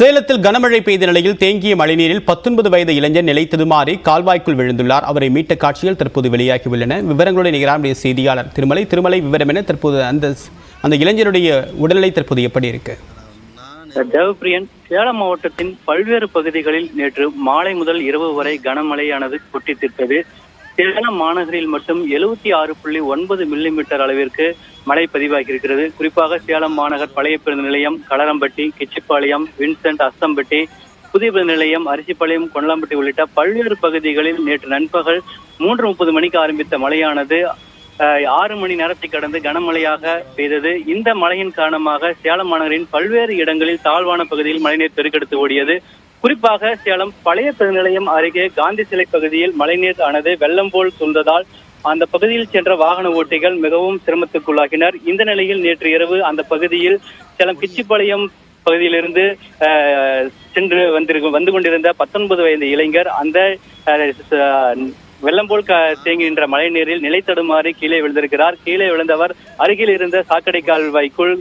சேலத்தில் கனமழை பெய்த நிலையில் தேங்கிய மழைநீரில் 19 வயது இளைஞர் நிலை தடுமாறி கால்வாய்க்குள் விழுந்துள்ளார். அவரை மீட்ட காட்சிகள் தற்போது வெளியாகியுள்ளன. விவரங்களுடன் நிகரான செய்தியாளர் திருமலை விவரம் என தற்போது அந்த இளைஞருடைய உடல்நிலை தற்போது எப்படி இருக்கு? தேவப்பிரியன், சேலம் மாவட்டத்தின் பல்வேறு பகுதிகளில் நேற்று மாலை முதல் இரவு வரை கனமழையானது கொட்டி தீர்த்தது. சேலம் மாநகரில் மட்டும் 76.9 மில்லிமீட்டர் அளவிற்கு மழை பதிவாகி இருக்கிறது. குறிப்பாக சேலம் மாநகர் பழைய பேருந்து நிலையம், களரம்பட்டி, கிச்சிப்பாளையம், வின்சென்ட், அஸ்தம்பட்டி, புதிய பேருந்து நிலையம், அரிசிப்பாளையம், கொண்டலாம்பட்டி உள்ளிட்ட பல்வேறு பகுதிகளில் நேற்று நண்பகல் 3:30 மணிக்கு ஆரம்பித்த மழையானது 6 மணி நேரத்தை கடந்து கனமழையாக பெய்தது. இந்த மழையின் காரணமாக சேலம் மாநகரின் பல்வேறு இடங்களில் தாழ்வான பகுதியில் மழைநீர் பெருக்கெடுத்து ஓடியது. குறிப்பாக சேலம் பழைய பேருந்து நிலையம் அருகே காந்தி சிலை பகுதியில் மழைநீர் ஆனது வெள்ளம் போல் சூழ்ந்ததால் அந்த பகுதியில் சென்ற வாகன ஓட்டிகள் மிகவும் சிரமத்துக்குள்ளாகினர். இந்த நிலையில் நேற்று இரவு அந்த பகுதியில் சேலம் கிச்சிப்பாளையம் பகுதியிலிருந்து சென்று வந்து கொண்டிருந்த 19 வயது இளைஞர் அந்த வெள்ளம் போல் தேங்குகின்ற மழை நீரில் நிலை தடுமாறி கீழே விழுந்திருக்கிறார். கீழே விழுந்தவர் அருகில் இருந்த சாக்கடை கால்வாய்க்குள்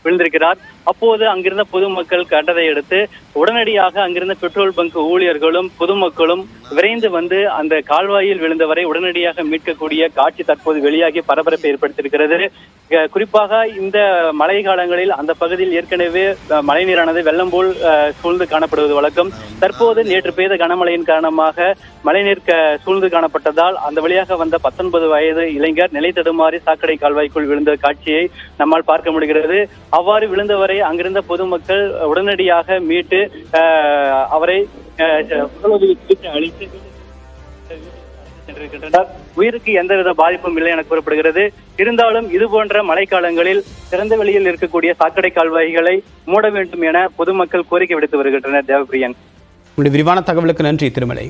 விழுந்திருக்கிறார். அப்போது அங்கிருந்த பொதுமக்கள் கண்டதை அடுத்து உடனடியாக அங்கிருந்த பெட்ரோல் பங்க் ஊழியர்களும் பொதுமக்களும் விரைந்து வந்து அந்த கால்வாயில் விழுந்தவரை உடனடியாக மீட்கக்கூடிய காட்சி தற்போது வெளியாகி பரபரப்பை ஏற்படுத்தியிருக்கிறது. குறிப்பாக இந்த மழை காலங்களில் அந்த பகுதியில் ஏற்கனவே மழைநீரானது வெள்ளம் போல் சூழ்ந்து காணப்படுவது வழக்கம். தற்போது நேற்று பெய்த கனமழையின் காரணமாக மழைநீர் சூழ்ந்து காணப்பட்டதால் அந்த வழியாக வந்த 19 வயது இளைஞர் நிலை தடுமாறி சாக்கடை கால்வாய்க்குள் விழுந்த காட்சியை நம்மால் பார்க்க முடிகிறது. அவ்வாறு விழுந்தவரை அங்கிருந்த பொதுமக்கள் உடனடியாக மீட்டு அவரை அளித்து சென்றிருக்கின்றனர். உயிருக்கு எந்தவித பாதிப்பும் இல்லை என கூறப்படுகிறது. இருந்தாலும் இதுபோன்ற மழைக்காலங்களில் திறந்த வெளியில் இருக்கக்கூடிய சாக்கடை கால்வாய்களை மூட வேண்டும் என பொதுமக்கள் கோரிக்கை விடுத்து வருகின்றனர். தேவப்பிரியன், விரிவான தகவலுக்கு நன்றி திருமலை.